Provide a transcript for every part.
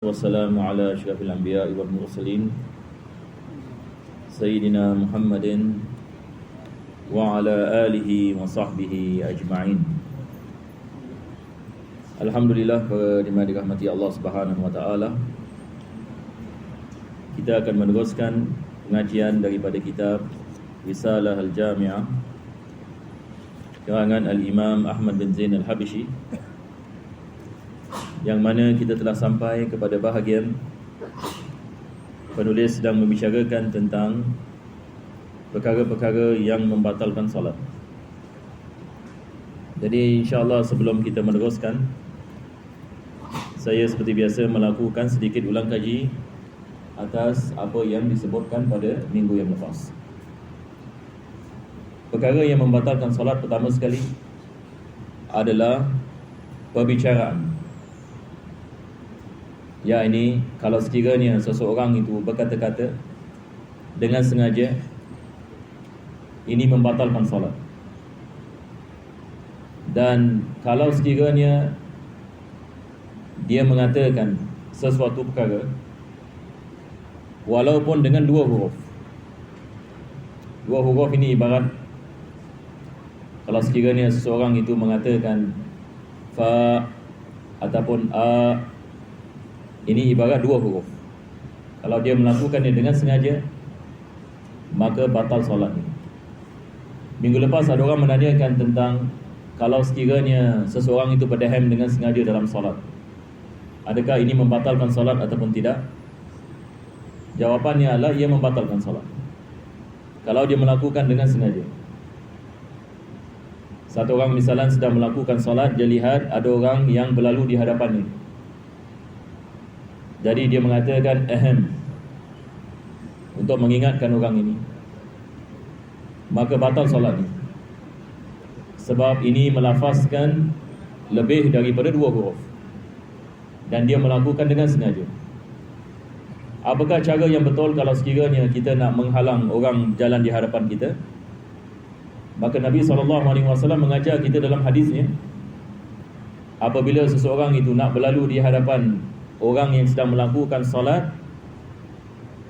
والسلام على أشرف الأنبياء والمرسلين سيدنا محمد وعلى آله وصحبه أجمعين. Alhamdulillah, beriman dirahmati Allah Subhanahu wa taala. Kita akan meneruskan pengajian daripada kitab Risalah Al-Jami'ah karangan Al-Imam Ahmad bin Zain Al-Habshi, yang mana kita telah sampai kepada bahagian penulis sedang membicarakan tentang perkara-perkara yang membatalkan solat. Jadi insya-Allah sebelum kita meneruskan, saya seperti biasa melakukan sedikit ulang kaji atas apa yang disebutkan pada minggu yang lepas. Perkara yang membatalkan solat pertama sekali adalah perbicaraan. Ya, ini kalau sekiranya seseorang itu berkata-kata dengan sengaja, ini membatalkan solat. Dan kalau sekiranya dia mengatakan sesuatu perkara walaupun dengan dua huruf ini ibarat kalau sekiranya seseorang itu mengatakan fa ataupun a, ini ibarat dua huruf. Kalau dia melakukannya dengan sengaja, maka batal solat. Minggu lepas ada orang menanyakan tentang kalau sekiranya seseorang itu berdaham dengan sengaja dalam solat, adakah ini membatalkan solat ataupun tidak? Jawapannya adalah ia membatalkan solat kalau dia melakukan dengan sengaja. Satu orang misalnya sedang melakukan solat, dia lihat ada orang yang berlalu di hadapannya, jadi dia mengatakan untuk mengingatkan orang ini, maka batal solatnya. Sebab ini melafazkan lebih daripada dua huruf dan dia melakukan dengan sengaja. Apakah cara yang betul kalau sekiranya kita nak menghalang orang jalan di hadapan kita? Maka Nabi SAW mengajar kita dalam hadisnya, apabila seseorang itu nak berlalu di hadapan orang yang sedang melakukan solat,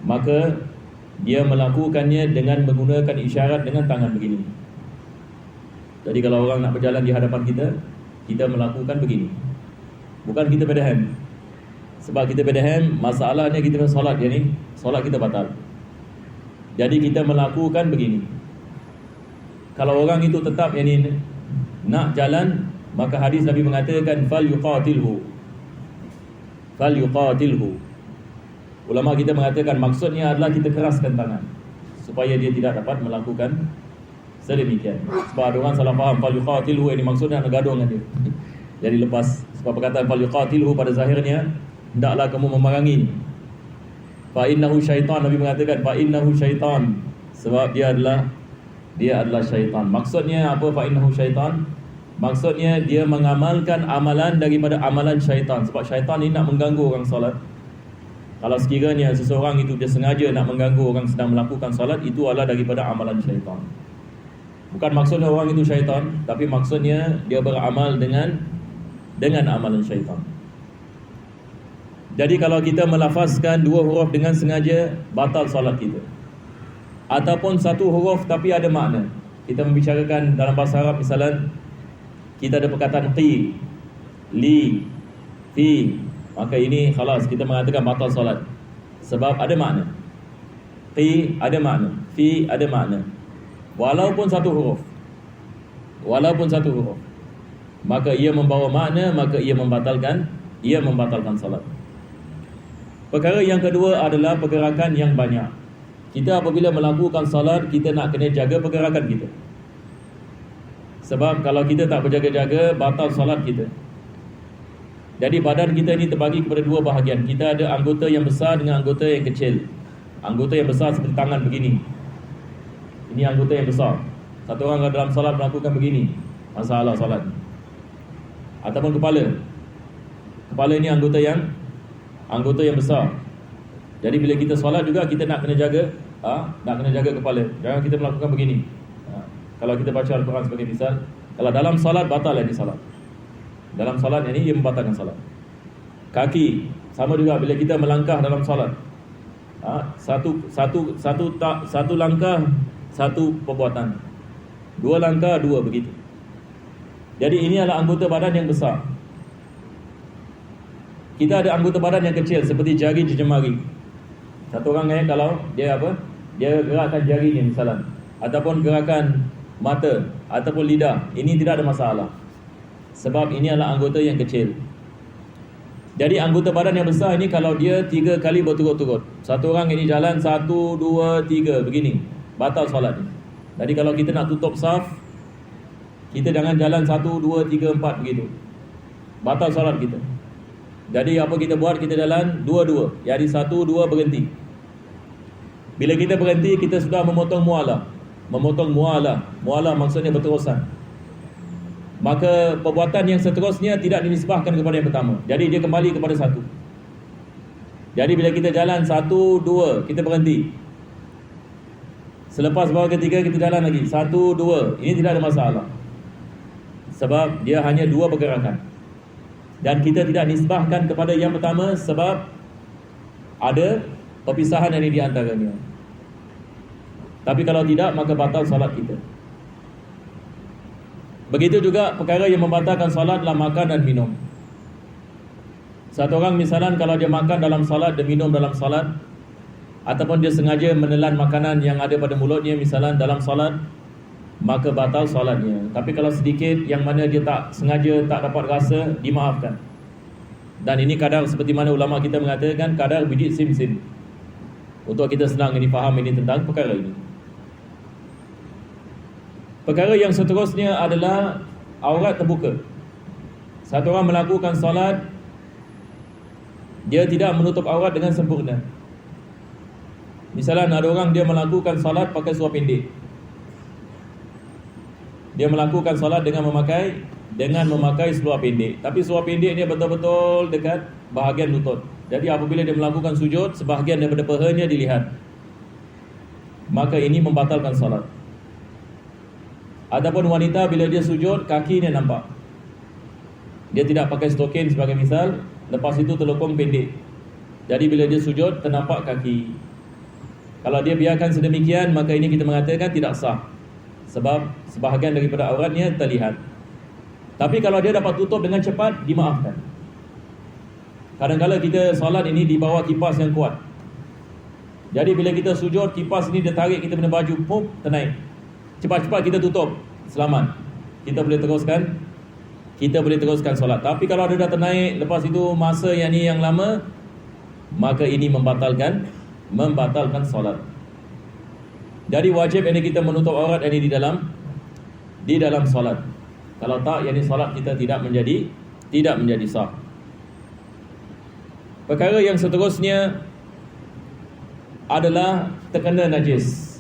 maka dia melakukannya dengan menggunakan isyarat dengan tangan begini. Jadi kalau orang nak berjalan di hadapan kita, kita melakukan begini. Bukan kita berdaham. Sebab kita berdaham, masalahnya kita solat, yani solat kita batal. Jadi kita melakukan begini. Kalau orang itu tetap yani nak jalan, maka hadis Nabi mengatakan fal yuqatilhu. Ulama kita mengatakan maksudnya adalah kita keraskan tangan supaya dia tidak dapat melakukan sedemikian. Sebab ada orang salah faham fal yuqatilhu, ini maksudnya nak gaduh dengan dia. Jadi lepas, sebab perkataan fal yuqatilhu pada zahirnya hendaklah kamu memerangi. Fa innahu syaitan, Nabi mengatakan fa innahu syaitan, sebab dia adalah syaitan. Maksudnya apa fa innahu syaitan? Maksudnya dia mengamalkan amalan daripada amalan syaitan. Sebab syaitan ini nak mengganggu orang solat. Kalau sekiranya seseorang itu dia sengaja nak mengganggu orang sedang melakukan solat, itu adalah daripada amalan syaitan. Bukan maksudnya orang itu syaitan, tapi maksudnya dia beramal dengan amalan syaitan. Jadi kalau kita melafazkan dua huruf dengan sengaja, batal solat kita. Ataupun satu huruf tapi ada makna. Kita membicarakan dalam bahasa Arab, misalnya kita ada perkataan qi, li, fi, maka ini khalas kita mengatakan batal solat. Sebab ada makna. Qi ada makna, fi ada makna. Walaupun satu huruf, maka ia membawa makna, maka ia membatalkan solat. Perkara yang kedua adalah pergerakan yang banyak. Kita apabila melakukan solat, kita nak kena jaga pergerakan kita. Sebab kalau kita tak berjaga-jaga, batal solat kita. Jadi badan kita ini terbagi kepada dua bahagian. Kita ada anggota yang besar dengan anggota yang kecil. Anggota yang besar seperti tangan begini, ini anggota yang besar. Satu orang dalam solat melakukan begini, masalah solat. Ataupun kepala ini anggota yang besar. Jadi bila kita solat juga kita nak kena jaga kepala. Jangan kita melakukan begini. Kalau kita baca Al-Quran sebagai misal, kalau dalam salat batal ini salat. Dalam salat ini ia membatalkan salat. Kaki Sama juga bila kita melangkah dalam solat. Satu langkah, satu perbuatan. Dua langkah, dua, begitu. Jadi ini adalah anggota badan yang besar. Kita ada anggota badan yang kecil seperti jari jemari. Satu orang kalau dia dia gerakkan jarinya misalnya, ataupun gerakan mata ataupun lidah, ini tidak ada masalah. Sebab ini adalah anggota yang kecil. Jadi anggota badan yang besar ini kalau dia 3 kali berturut-turut, satu orang ini jalan 1, 2, 3 begini, batal solat. Jadi kalau kita nak tutup saf, kita jangan jalan 1, 2, 3, 4 begitu, batal solat kita. Jadi apa kita buat? Kita jalan 2-2. Jadi 1, 2 berhenti. Bila kita berhenti, kita sudah memotong mualah. Memotong mualah. Mualah maksudnya berterusan. Maka perbuatan yang seterusnya tidak dinisbahkan kepada yang pertama. Jadi dia kembali kepada 1. Jadi bila kita jalan 1, 2, kita berhenti. Selepas bawa ketiga, kita jalan lagi 1, 2. Ini tidak ada masalah. Sebab dia hanya 2 pergerakan. Dan kita tidak nisbahkan kepada yang pertama sebab ada perpisahan yang di antaranya. Tapi kalau tidak, maka batal salat kita. Begitu juga perkara yang membatalkan salat adalah makan dan minum. Satu orang misalnya kalau dia makan dalam salat dan minum dalam salat, ataupun dia sengaja menelan makanan yang ada pada mulutnya misalnya dalam salat, maka batal salatnya. Tapi kalau sedikit yang mana dia tak sengaja, tak dapat rasa, dimaafkan. Dan ini kadar seperti mana ulama kita mengatakan kadar biji sim-sim. Untuk kita senang ini faham ini tentang perkara ini. Perkara yang seterusnya adalah aurat terbuka. Satu orang melakukan salat, dia tidak menutup aurat dengan sempurna. Misalnya ada orang dia melakukan salat pakai seluar pendek. Dia melakukan salat dengan memakai seluar pendek. Tapi seluar pendek ni betul-betul dekat bahagian lutut. Jadi apabila dia melakukan sujud, sebahagian daripada pahanya dilihat. Maka ini membatalkan salat. Ataupun wanita bila dia sujud, kakinya nampak. Dia tidak pakai stokin sebagai misal, lepas itu telekung pendek. Jadi bila dia sujud, ternampak kaki. Kalau dia biarkan sedemikian, maka ini kita mengatakan tidak sah. Sebab sebahagian daripada auratnya terlihat. Tapi kalau dia dapat tutup dengan cepat, dimaafkan. Kadang-kadang kita solat ini di bawah kipas yang kuat. Jadi bila kita sujud, kipas ini dia tarik kita punya baju, pop, ternaik. Cepat-cepat kita tutup, selamat. Kita boleh teruskan solat. Tapi kalau dia dah ternaik, lepas itu masa yang ni yang lama, maka ini membatalkan solat. Jadi wajib ini kita menutup aurat ini di dalam solat. Kalau tak, yakni solat kita tidak menjadi sah. Perkara yang seterusnya adalah terkena najis.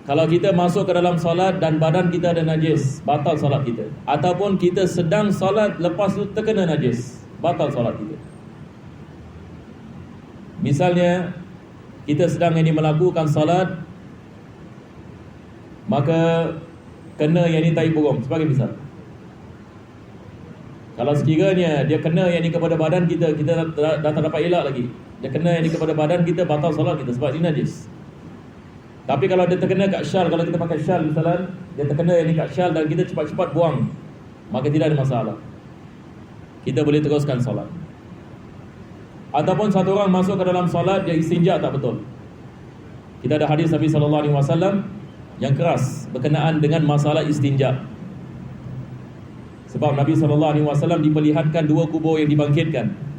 Kalau kita masuk ke dalam solat dan badan kita ada najis, batal solat kita. Ataupun kita sedang solat, lepas itu terkena najis, batal solat kita. Misalnya kita sedang ini melakukan solat, maka kena yang ini tai burung sebagai misal. Kalau sekiranya dia kena yang ini kepada badan kita, kita dah tak dapat elak lagi. Dia kena yang ini kepada badan kita, batal solat kita sebab ini najis. Tapi kalau dia terkena kat syal, kalau kita pakai syal misalnya, dia terkena yang ini kat syal dan kita cepat-cepat buang, maka tidak ada masalah. Kita boleh teruskan solat. Ataupun satu orang masuk ke dalam solat, dia istinja tak betul. Kita ada hadis Nabi SAW yang keras berkenaan dengan masalah istinja. Sebab Nabi SAW diperlihatkan 2 kubur yang dibangkitkan.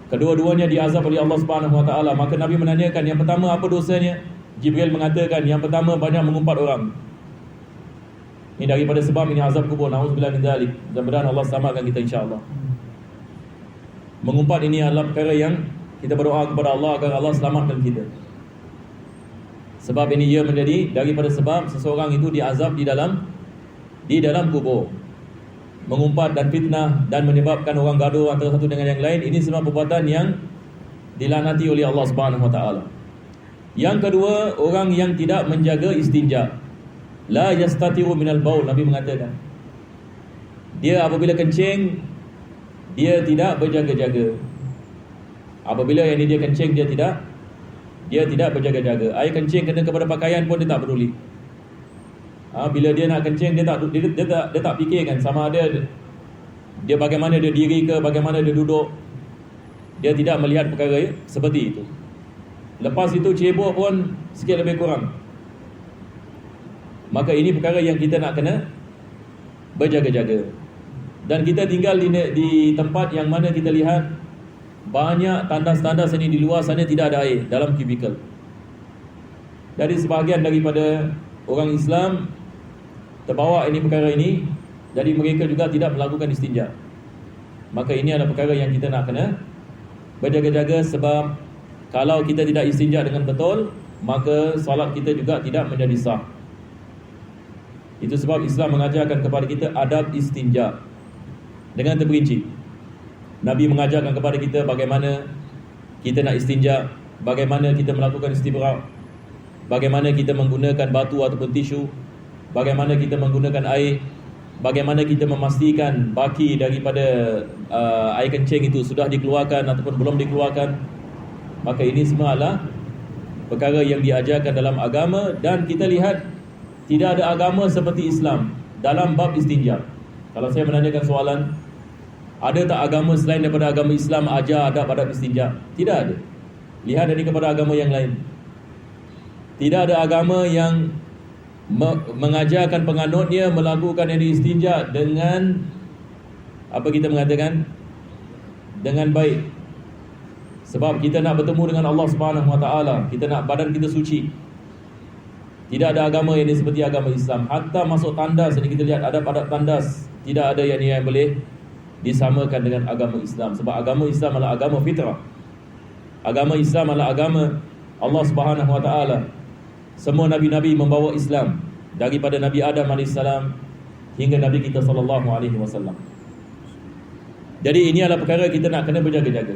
Kedua-duanya diazab oleh Allah Subhanahu Wa Taala. Maka Nabi menanyakan, yang pertama apa dosanya? Jibril mengatakan, yang pertama banyak mengumpat orang. Ini daripada sebab ini azab kubur. Na'udzubillah min dzalik. Mudah-mudahan Allah selamatkan kita insya-Allah. Mengumpat ini adalah perkara yang kita berdoa kepada Allah agar Allah selamatkan kita. Sebab ini ia menjadi daripada sebab seseorang itu diazab di dalam kubur. Mengumpat dan fitnah dan menyebabkan orang gaduh antara satu dengan yang lain, ini semua perbuatan yang dilaknati oleh Allah Subhanahu Wa Taala. Yang kedua, orang yang tidak menjaga istinja. La yastatiru minal baul, Nabi mengatakan. Dia apabila kencing, dia tidak berjaga-jaga. Apabila yang ini dia kencing, dia tidak berjaga-jaga. Air kencing kena kepada pakaian pun dia tak peduli. Bila dia nak kencing, dia tak fikirkan sama ada dia bagaimana dia diri ke, bagaimana dia duduk. Dia tidak melihat perkara seperti itu. Lepas itu cebok pun sikit lebih kurang. Maka ini perkara yang kita nak kena berjaga-jaga. Dan kita tinggal di tempat yang mana kita lihat banyak tandas-tandas ini di luar sana tidak ada air dalam kubikel. Dari sebahagian daripada orang Islam terbawa ini perkara ini, jadi mereka juga tidak melakukan istinja. Maka ini adalah perkara yang kita nak kena berjaga-jaga, sebab kalau kita tidak istinja dengan betul, maka solat kita juga tidak menjadi sah. Itu sebab Islam mengajarkan kepada kita adab istinja dengan terperinci. Nabi mengajarkan kepada kita bagaimana kita nak istinja, bagaimana kita melakukan istibra', bagaimana kita menggunakan batu ataupun tisu, bagaimana kita menggunakan air, bagaimana kita memastikan baki daripada air kencing itu sudah dikeluarkan ataupun belum dikeluarkan. Maka ini semua adalah perkara yang diajarkan dalam agama. Dan kita lihat tidak ada agama seperti Islam dalam bab istinja. Kalau saya menanyakan soalan, ada tak agama selain daripada agama Islam ajar adab-adab istinja? Tidak ada. Lihat dari kepada agama yang lain. Tidak ada agama yang mengajarkan penganutnya melakukan ini istinja dengan apa kita mengatakan, dengan baik. Sebab kita nak bertemu dengan Allah Subhanahu Wa Taala, kita nak badan kita suci. Tidak ada agama yang seperti agama Islam. Hatta masuk tandas ini kita lihat adab-adab tandas, tidak ada yang boleh disamakan dengan agama Islam. Sebab agama Islam adalah agama fitrah. Agama Islam adalah agama Allah Subhanahu Wa Taala. Semua nabi-nabi membawa Islam, daripada Nabi Adam AS hingga Nabi kita SAW. Jadi ini adalah perkara kita nak kena berjaga-jaga.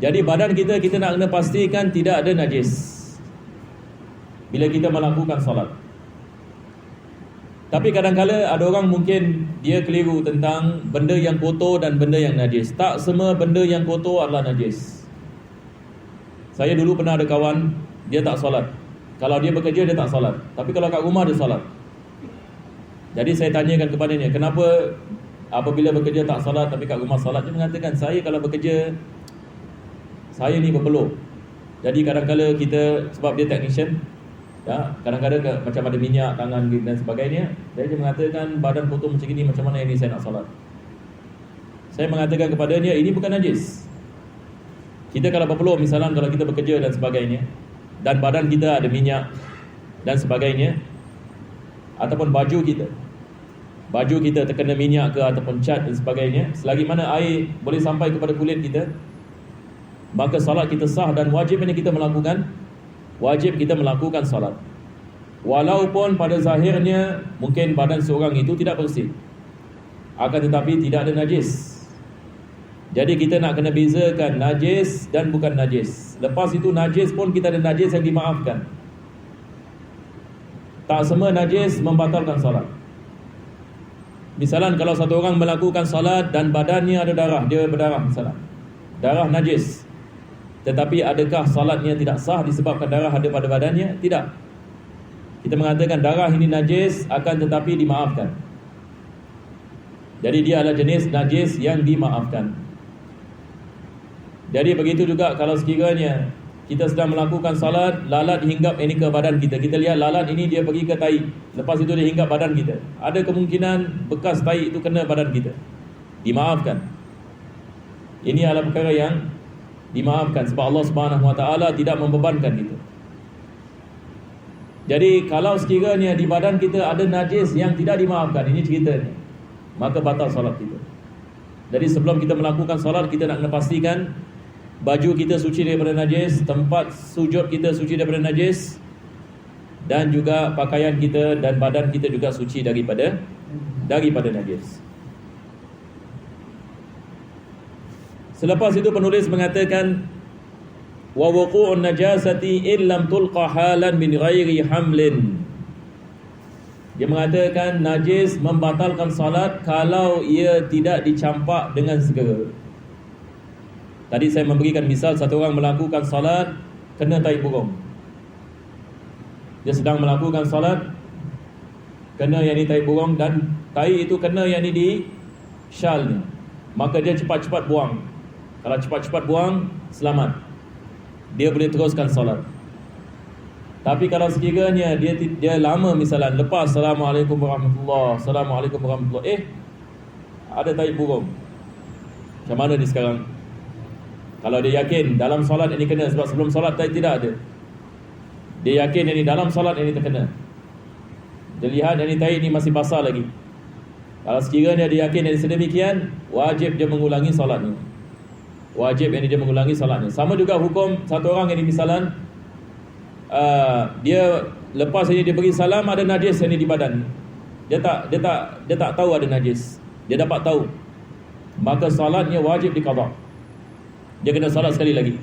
Jadi badan kita nak kena pastikan tidak ada najis bila kita melakukan solat. Tapi kadang-kala ada orang mungkin dia keliru tentang benda yang kotor dan benda yang najis. Tak semua benda yang kotor adalah najis. Saya dulu pernah ada kawan, dia tak solat. Kalau dia bekerja, dia tak solat. Tapi kalau kat rumah, dia solat. Jadi saya tanyakan kepadanya, kenapa apabila bekerja tak solat, tapi kat rumah solat? Dia mengatakan, saya kalau bekerja, saya ni berpeluh. Jadi kadang-kadang kita, sebab dia technician, ya, kadang-kadang macam ada minyak tangan dan sebagainya. Jadi dia mengatakan, badan kotor macam ini, macam mana ini saya nak solat? Saya mengatakan kepadanya, ini bukan najis. Kita kalau berpeluh, misalnya kalau kita bekerja dan sebagainya, dan badan kita ada minyak dan sebagainya, ataupun baju kita terkena minyak ke ataupun cat dan sebagainya, selagi mana air boleh sampai kepada kulit kita, maka salat kita sah dan wajib kita melakukan salat. Walaupun pada zahirnya mungkin badan seorang itu tidak bersih, akan tetapi tidak ada najis. Jadi kita nak kena bezakan najis dan bukan najis. Lepas itu najis pun kita ada najis yang dimaafkan. Tak semua najis membatalkan salat. Misalnya kalau satu orang melakukan salat dan badannya ada darah, dia berdarah misalnya, darah najis, tetapi adakah salatnya tidak sah disebabkan darah ada pada badannya? Tidak. Kita mengatakan darah ini najis, akan tetapi dimaafkan. Jadi dia adalah jenis najis yang dimaafkan. Jadi begitu juga kalau sekiranya kita sedang melakukan salat, lalat hinggap ini ke badan kita. Kita lihat lalat ini dia pergi ke tai, lepas itu dia hinggap badan kita. Ada kemungkinan bekas tai itu kena badan kita. Dimaafkan. Ini adalah perkara yang dimaafkan sebab Allah Subhanahu Wa Taala tidak membebankan kita. Jadi kalau sekiranya di badan kita ada najis yang tidak dimaafkan, ini ceritanya, maka batal salat kita. Jadi sebelum kita melakukan salat, kita nak kena pastikan baju kita suci daripada najis, tempat sujud kita suci daripada najis, dan juga pakaian kita dan badan kita juga suci daripada najis. Selepas itu penulis mengatakan, wa wuqu'un najasati illam tulqa halan min ghairi hamlin. Dia mengatakan najis membatalkan salat kalau ia tidak dicampak dengan segera. Tadi saya memberikan misal, satu orang melakukan salat kena tai burung. Dia sedang melakukan salat, kena yang ni tai burung, dan tai itu kena yang ni di syal ni. Maka dia cepat-cepat buang. Kalau cepat-cepat buang, selamat, dia boleh teruskan salat. Tapi kalau sekiranya dia lama, misalnya lepas Assalamualaikum warahmatullahi, Assalamualaikum warahmatullahi, ada tai burung, macam mana ni sekarang? Kalau dia yakin dalam solat ini kena, sebab sebelum solat tai tidak ada, dia yakin ini dalam solat ini terkena, dia lihat ini tai ini masih basah lagi. Kalau sekiranya dia yakin yang sedemikian, wajib dia mengulangi solatnya. Wajib yang dia mengulangi solatnya. Sama juga hukum satu orang yang misalnya dia lepas ini dia beri salam, ada najis yang di badan. Dia tak tahu ada najis. Dia dapat tahu. Maka salatnya wajib diqada. Dia kena salat sekali lagi.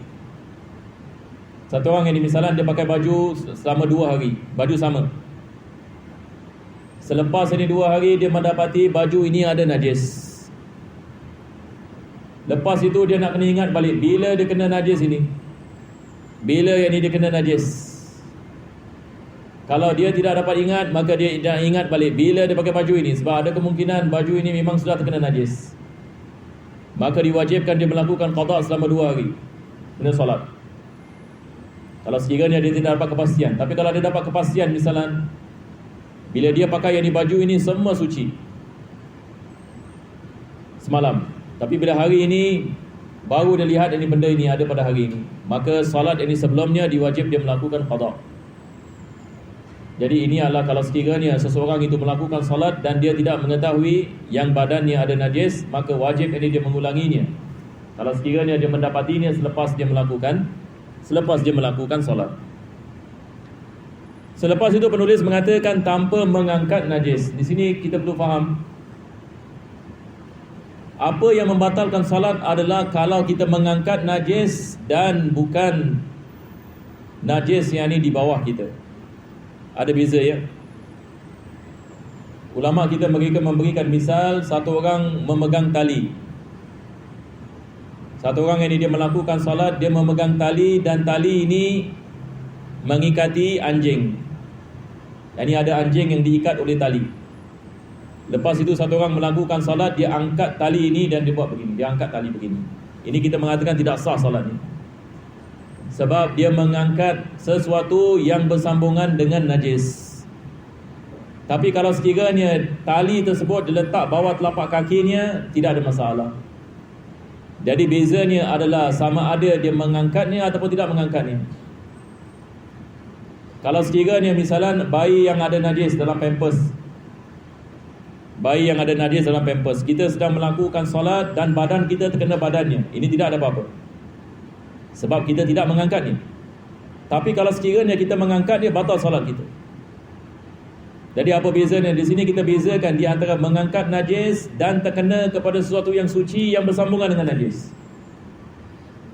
Satu orang yang misalnya dia pakai baju selama 2 hari, baju sama. Selepas ini 2 hari dia mendapati baju ini ada najis. Lepas itu dia nak kena ingat balik bila dia kena najis ini. Bila yang ini dia kena najis. Kalau dia tidak dapat ingat, maka dia dah ingat balik bila dia pakai baju ini, sebab ada kemungkinan baju ini memang sudah terkena najis. Maka diwajibkan dia melakukan qada selama 2 hari, kena solat. Kalau sekiranya dia tidak dapat kepastian. Tapi kalau dia dapat kepastian, misalnya bila dia pakai yang di baju ini semua suci semalam, tapi bila hari ini baru dia lihat ini benda ini ada pada hari ini, maka solat ini sebelumnya diwajib dia melakukan qada. Jadi ini adalah kalau sekiranya seseorang itu melakukan salat dan dia tidak mengetahui yang badannya ada najis, maka wajib ini dia mengulanginya. Kalau sekiranya dia mendapatinya selepas dia melakukan salat. Selepas itu penulis mengatakan tanpa mengangkat najis. Di sini kita perlu faham, apa yang membatalkan salat adalah kalau kita mengangkat najis dan bukan najis yang ini di bawah kita. Ada beza ya. Ulama kita mereka memberikan misal, satu orang memegang tali. Satu orang ini dia melakukan salat, dia memegang tali dan tali ini mengikati anjing. Ini ada anjing yang diikat oleh tali. Lepas itu satu orang melakukan salat, dia angkat tali ini dan dia buat begini, dia angkat tali begini. Ini kita mengatakan tidak sah salatnya. Sebab dia mengangkat sesuatu yang bersambungan dengan najis. Tapi kalau sekiranya tali tersebut diletak bawah telapak kakinya, tidak ada masalah. Jadi bezanya adalah sama ada dia mengangkatnya ataupun tidak mengangkatnya. Kalau sekiranya misalnya bayi yang ada najis dalam pampers, bayi yang ada najis dalam pampers, kita sedang melakukan solat dan badan kita terkena badannya, ini tidak ada apa-apa, sebab kita tidak mengangkatnya. Tapi kalau sekiranya kita mengangkatnya, batal salat kita. Jadi apa bezanya? Di sini kita bezakan di antara mengangkat najis dan terkena kepada sesuatu yang suci yang bersambungan dengan najis.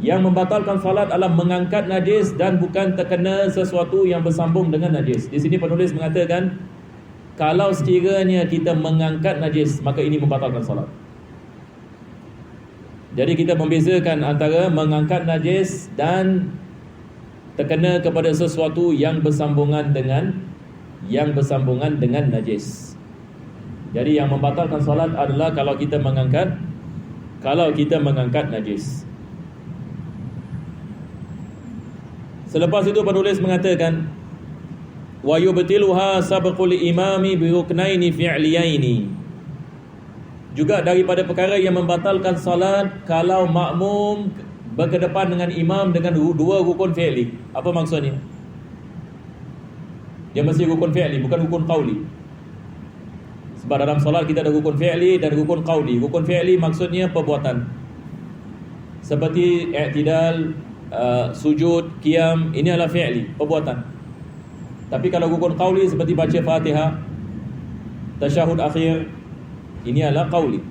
Yang membatalkan salat adalah mengangkat najis dan bukan terkena sesuatu yang bersambung dengan najis. Di sini penulis mengatakan kalau sekiranya kita mengangkat najis, maka ini membatalkan salat. Jadi kita membezakan antara mengangkat najis dan terkena kepada sesuatu yang bersambungan dengan najis. Jadi yang membatalkan salat adalah kalau kita mengangkat najis. Selepas itu penulis mengatakan wa yubtiluha sabqul imami bi ruknaini fi'liyaini. Juga daripada perkara yang membatalkan salat kalau makmum berkedepan dengan imam dengan 2 rukun fi'li. Apa maksudnya? Dia mesti rukun fi'li, bukan rukun qauli. Sebab dalam salat kita ada rukun fi'li dan rukun qauli. Rukun fi'li maksudnya perbuatan, seperti i'tidal, sujud, qiyam, ini adalah fi'li, perbuatan. Tapi kalau rukun qauli seperti baca Fatihah, tasyahud akhir, ini adalah qauli.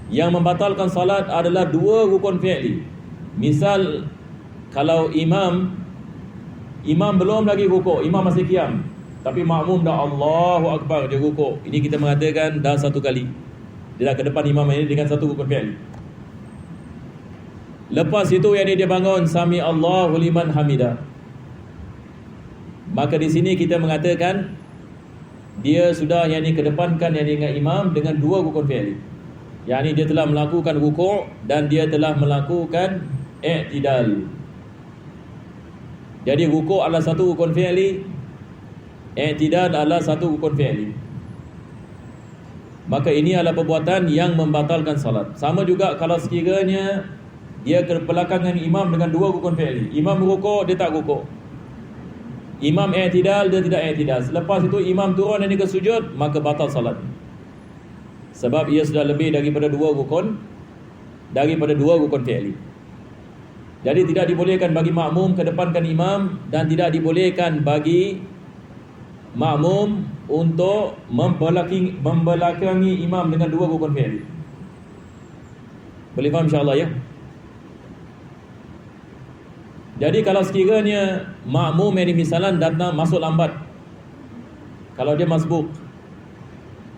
Yang membatalkan salat adalah 2 rukun fi'li. Misal kalau imam belum lagi rukuk, imam masih qiyam, Tapi makmum dah Allahu Akbar, dia rukuk. Ini kita mengatakan dah satu kali. Dia dah ke depan imam ini dengan satu rukun fi'li. Lepas itu yang dia bangun Sami Allahu liman hamidah. Maka di sini kita mengatakan dia sudah yang ini kedepankan yang dengan imam dengan dua rukun fi'li. Yang ini dia telah melakukan rukuk dan dia telah melakukan i'tidal. Jadi rukuk adalah satu rukun fi'li, i'tidal adalah satu rukun fi'li. Maka ini adalah perbuatan yang membatalkan salat. Sama juga kalau sekiranya dia ke belakangan imam dengan dua rukun fi'li. Imam rukuk, dia tak rukuk. Imam i'tidal, dia tidak i'tidal. Selepas itu imam turun dan dia ke sujud, maka batal salat. Sebab ia sudah lebih daripada dua rukun fi'li. Jadi tidak dibolehkan bagi makmum kedepankan imam dan tidak dibolehkan bagi makmum untuk membelakangi imam dengan dua rukun fi'li. Boleh faham insya-Allah ya? Jadi kalau sekiranya makmum yang misalan datang masuk lambat, kalau dia masbuk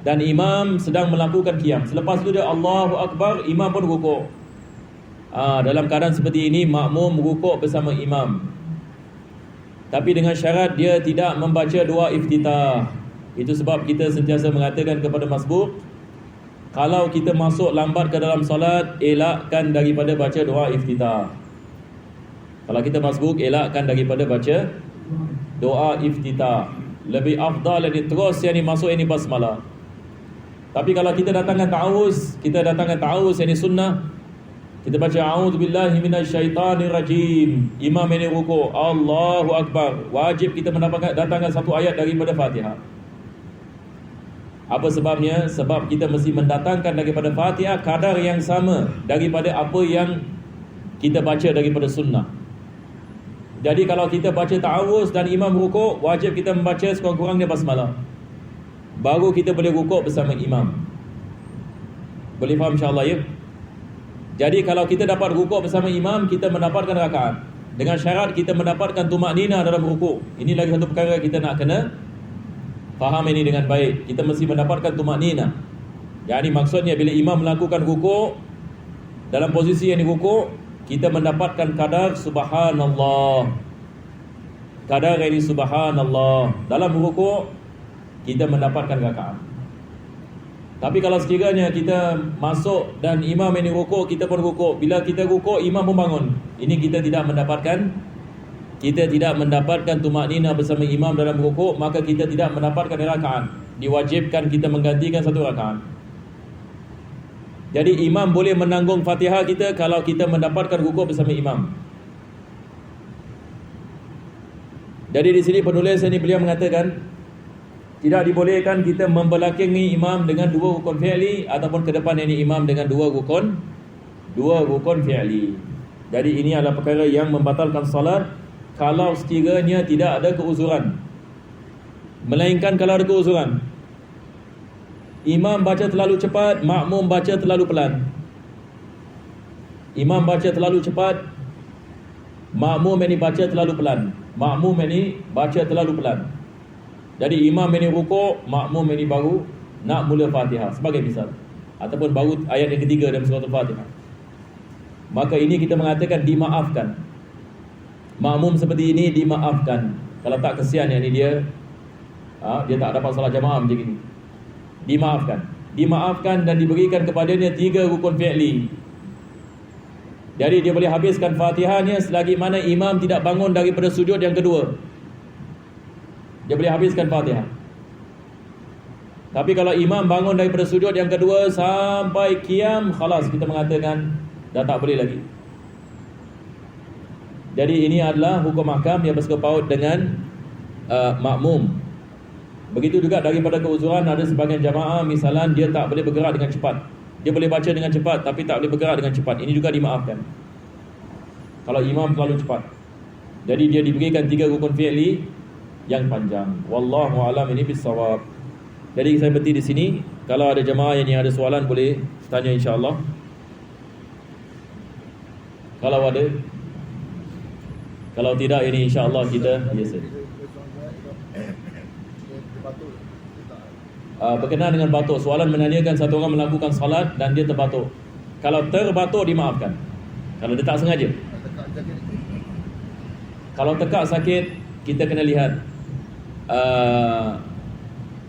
dan imam sedang melakukan qiyam, selepas itu dia Allahu Akbar, imam pun rukuk. Dalam keadaan seperti ini makmum rukuk bersama imam. Tapi dengan syarat dia tidak membaca doa iftitah. Itu sebab kita sentiasa mengatakan kepada masbuk, kalau kita masuk lambat ke dalam solat, elakkan daripada baca doa iftitah. Kalau kita masbuk, elakkan daripada baca doa iftitah. Lebih afdal yang terus yang masuk ini basmalah. Tapi kalau kita datangkan ta'awuz, yang sunnah, kita baca a'udzubillahi minasyaitanirrajim. Imam ini rukuk, Allahu Akbar. Wajib kita datangkan satu ayat daripada Fatihah. Apa sebabnya? Sebab kita mesti mendatangkan daripada Fatihah kadar yang sama daripada apa yang kita baca daripada sunnah. Jadi kalau kita baca ta'awuz dan imam rukuk, wajib kita membaca sekurang-kurangnya basmalah. Baru kita boleh rukuk bersama imam. Boleh faham insya-Allah ya? Jadi kalau kita dapat rukuk bersama imam, kita mendapatkan rakaat. Dengan syarat kita mendapatkan tumakninah dalam rukuk. Ini lagi satu perkara kita nak kena faham ini dengan baik. Kita mesti mendapatkan tumakninah. Jadi maksudnya bila imam melakukan rukuk, dalam posisi yang dirukuk, kita mendapatkan kadar subhanallah. Kadar ini subhanallah. Dalam rukuk kita mendapatkan rakaat. Tapi kalau sekiranya kita masuk dan imam ini rukuk, kita pun rukuk. Bila kita rukuk, imam pun bangun. Ini kita tidak mendapatkan tumakninah bersama imam dalam rukuk, maka kita tidak mendapatkan rakaat. Diwajibkan kita menggantikan satu rakaat. Jadi imam boleh menanggung Fatihah kita kalau kita mendapatkan rukuk bersama imam. Jadi di sini penulis ini beliau mengatakan tidak dibolehkan kita membelakangi imam dengan dua rukun fi'li ataupun ke depan ini imam dengan dua rukun fi'li. Jadi ini adalah perkara yang membatalkan salat kalau sekiranya tidak ada keuzuran. Melainkan kalau ada keuzuran. Imam baca terlalu cepat, makmum baca terlalu pelan. Imam baca terlalu cepat, makmum ini baca terlalu pelan. Makmum ini baca terlalu pelan. Jadi imam ini rukuk, makmum ini baru nak mula Fatihah sebagai misal, ataupun baru ayat yang ketiga dalam surah Al-Fatihah. Maka ini kita mengatakan dimaafkan. Makmum seperti ini dimaafkan. Kalau tak kesian yang ini dia tak dapat salat jamaah macam ini. Dimaafkan dan diberikan kepadanya 3 rukun fi'li. Jadi dia boleh habiskan Fatihahnya selagi mana imam tidak bangun daripada sujud yang kedua. Dia boleh habiskan Fatihah. Tapi kalau imam bangun daripada sujud yang kedua sampai qiyam, khalas kita mengatakan dah tak boleh lagi. Jadi ini adalah hukum ahkam yang bersangkut dengan makmum. Begitu juga daripada keuzuran, ada sebagian jamaah misalan dia tak boleh bergerak dengan cepat. Dia boleh baca dengan cepat tapi tak boleh bergerak dengan cepat. Ini juga dimaafkan kalau imam terlalu cepat. Jadi dia diberikan 3 rukun fi'li yang panjang. Wallahu a'lam ini bisawab. Jadi saya berhenti di sini. Kalau ada jemaah yang ada soalan boleh tanya insya-Allah. Kalau ada. Kalau tidak ini insya-Allah kita biasa. Berkenaan dengan batuk, soalan menanyakan satu orang melakukan salat dan dia terbatuk. Kalau terbatuk dimaafkan, kalau dia tak sengaja. Kalau tekak sakit, kita kena lihat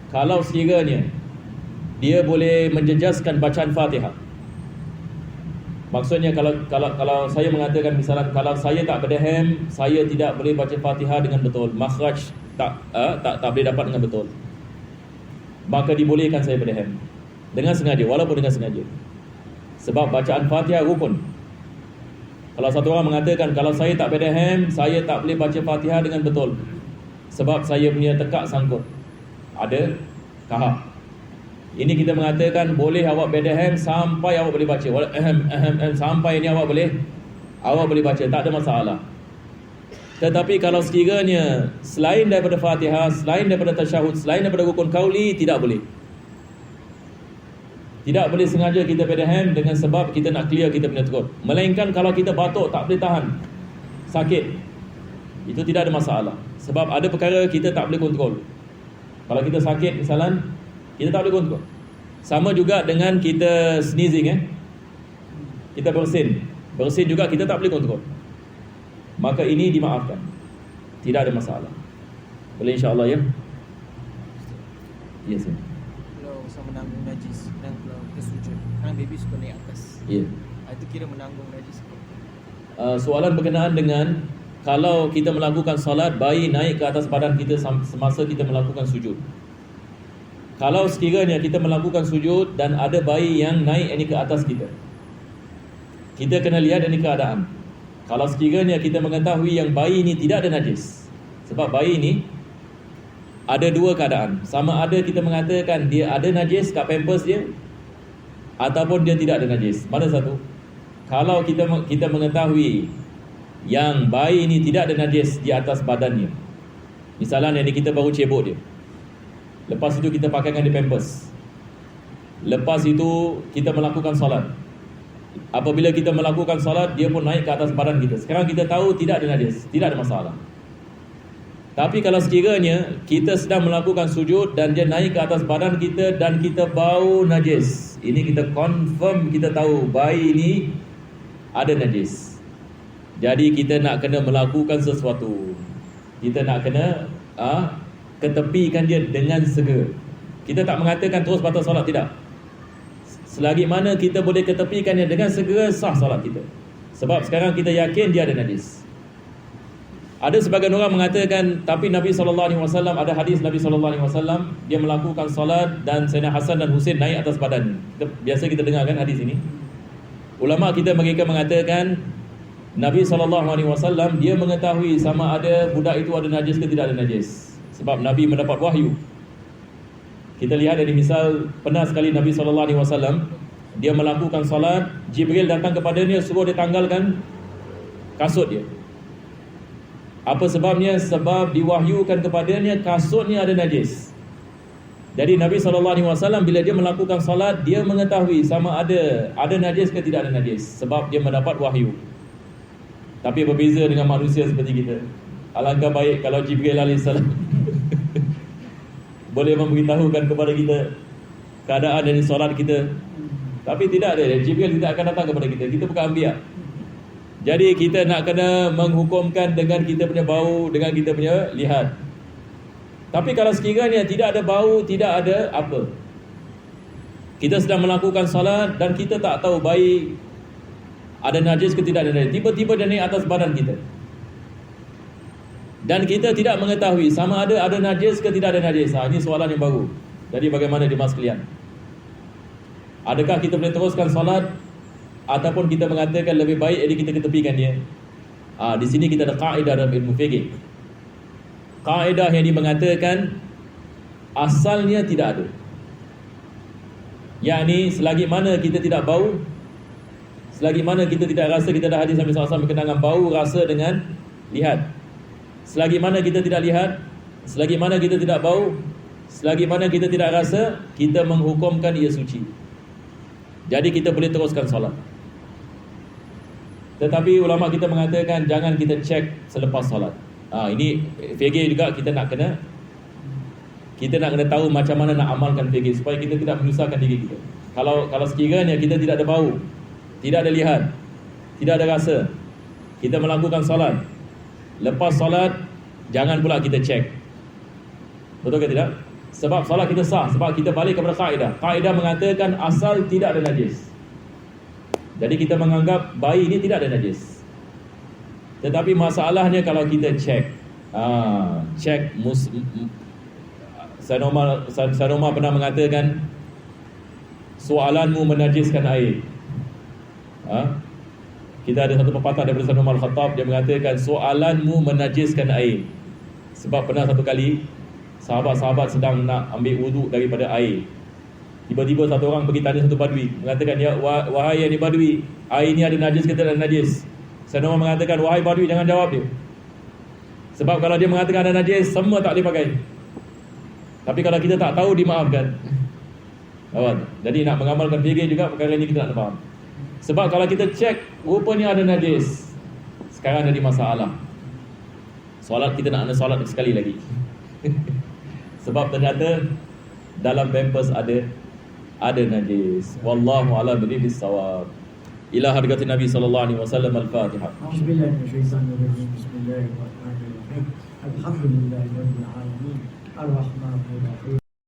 kalau sekiranya dia boleh menjejaskan bacaan Fatihah. Maksudnya kalau saya mengatakan misalnya kalau saya tak berdehem, saya tidak boleh baca Fatihah dengan betul, makhraj tak boleh dapat dengan betul, maka dibolehkan saya berdehem dengan sengaja, walaupun dengan sengaja. Sebab bacaan Fatihah rukun. Kalau satu orang mengatakan kalau saya tak berdehem, saya tak boleh baca Fatihah dengan betul sebab saya punya tekak sangkut, ada kahak. Ini kita mengatakan boleh awak berdehem sampai awak boleh baca. Sampai ini awak boleh baca, tak ada masalah. Tetapi kalau sekiranya selain daripada Fatihah, selain daripada tasyahud, selain daripada rukun qauli, tidak boleh. Tidak boleh sengaja kita berdehem dengan sebab kita nak clear kita punya throat. Melainkan kalau kita batuk tak boleh tahan, sakit, itu tidak ada masalah. Sebab ada perkara kita tak boleh kontrol. Kalau kita sakit misalnya, kita tak boleh kontrol. Sama juga dengan kita sneezing, kita bersin juga kita tak boleh kontrol. Maka ini dimaafkan, tidak ada masalah. Boleh insya-Allah ya. Ya, sir. Kalau usah menanggung najis dan kalau kita sujud, kan baby suka naik atas. Ya. Itu kira menanggung najis. Soalan berkenaan dengan kalau kita melakukan salat, bayi naik ke atas badan kita semasa kita melakukan sujud. Kalau sekiranya kita melakukan sujud dan ada bayi yang naik ini ke atas kita, kita kena lihat ini keadaan. Kalau sekiranya kita mengetahui yang bayi ini tidak ada najis, sebab bayi ini ada dua keadaan. Sama ada kita mengatakan dia ada najis kat pampers dia, ataupun dia tidak ada najis. Mana satu? Kalau kita mengetahui yang bayi ini tidak ada najis di atas badannya, misalnya yang kita baru cebok dia, lepas itu kita pakaikan di pampers, lepas itu kita melakukan salat. Apabila kita melakukan salat, dia pun naik ke atas badan kita. Sekarang kita tahu tidak ada najis, tidak ada masalah. Tapi kalau sekiranya kita sedang melakukan sujud dan dia naik ke atas badan kita dan kita bau najis, ini kita confirm, kita tahu bayi ini ada najis. Jadi kita nak kena melakukan sesuatu. Kita nak kena ketepikan dia dengan segera. Kita tak mengatakan terus batal solat, tidak. Selagi mana kita boleh ketepikannya dengan segera, sah solat kita. Sebab sekarang kita yakin dia ada najis. Ada sebagian orang mengatakan, tapi Nabi SAW, ada hadis Nabi SAW, dia melakukan solat dan Sayyidina Hasan dan Husain naik atas badan. Biasa kita dengar kan hadis ini. Ulama kita mereka mengatakan Nabi SAW dia mengetahui sama ada budak itu ada najis ke tidak ada najis, sebab Nabi mendapat wahyu. Kita lihat dari misal, pernah sekali Nabi SAW dia melakukan salat, Jibril datang kepadanya suruh dia tanggalkan kasut dia. Apa sebabnya? Sebab diwahyukan kepadanya kasutnya ada najis. Jadi Nabi SAW bila dia melakukan salat, dia mengetahui sama ada najis ke tidak ada najis, sebab dia mendapat wahyu. Tapi berbeza dengan manusia seperti kita. Alangkah baik kalau Jibril AS boleh memberitahukan kepada kita keadaan dari solat kita. Tapi tidak ada, Jibril tidak akan datang kepada kita. Kita bukan anbiya. Jadi kita nak kena menghukumkan dengan kita punya bau, dengan kita punya lihat. Tapi kalau sekiranya tidak ada bau, tidak ada apa, kita sedang melakukan solat dan kita tak tahu bayi ada najis ke tidak ada najis, tiba-tiba dia naik atas badan kita dan kita tidak mengetahui sama ada najis ke tidak ada najis. Ini soalan yang baru. Jadi bagaimana jemaah sekalian? Adakah kita boleh teruskan solat ataupun kita mengatakan lebih baik jadi kita ketepikan dia? Di sini kita ada kaedah dalam ilmu fiqh. Kaedah yang mengatakan asalnya tidak ada. Yakni selagi mana kita tidak bau, selagi mana kita tidak rasa, kita ada hadis Nabi SAW berkenaan dengan bau, rasa dengan lihat. Selagi mana kita tidak lihat, selagi mana kita tidak bau, selagi mana kita tidak rasa, kita menghukumkan ia suci. Jadi kita boleh teruskan solat. Tetapi ulama kita mengatakan jangan kita cek selepas solat. Ini fikir juga kita nak kena kita nak kena tahu macam mana nak amalkan fikir supaya kita tidak menyusahkan diri kita. Kalau sekiranya kita tidak ada bau, tidak ada lihat, tidak ada rasa, kita melakukan solat, lepas solat jangan pula kita cek. Betul ke tidak? Sebab solat kita sah, sebab kita balik kepada kaedah. Kaedah mengatakan asal tidak ada najis. Jadi kita menganggap bayi ini tidak ada najis. Tetapi masalahnya kalau kita cek, Sanoma pernah mengatakan soalanmu menajiskan air. Kita ada satu pepatah daripada Sanoma Al-Khattab, dia mengatakan soalanmu menajiskan air. Sebab pernah satu kali sahabat-sahabat sedang nak ambil wuduk daripada air. Tiba-tiba satu orang pergi tanya satu badui, mengatakan, ya wahai yang badui, air ni ada najis ke tidak ada najis? Sanoma mengatakan, wahai badui, jangan jawab dia. Sebab kalau dia mengatakan ada najis, semua tak boleh pakai. Tapi kalau kita tak tahu, dimaafkan. Jadi nak mengamalkan fikir juga perkara ini kita nak faham. Sebab kalau kita cek, rupanya ada najis, sekarang jadi masalah. Solat kita nak solat sekali lagi. Sebab ternyata dalam pampers ada najis. Wallahu a'lam bishawab. Ila hargati Nabi sallallahu alaihi wasallam. Al-Fatihah. Bismillahirrahmanirrahim. Alhamdulillahirabbil alamin. Ar-Rahmanir Rahim.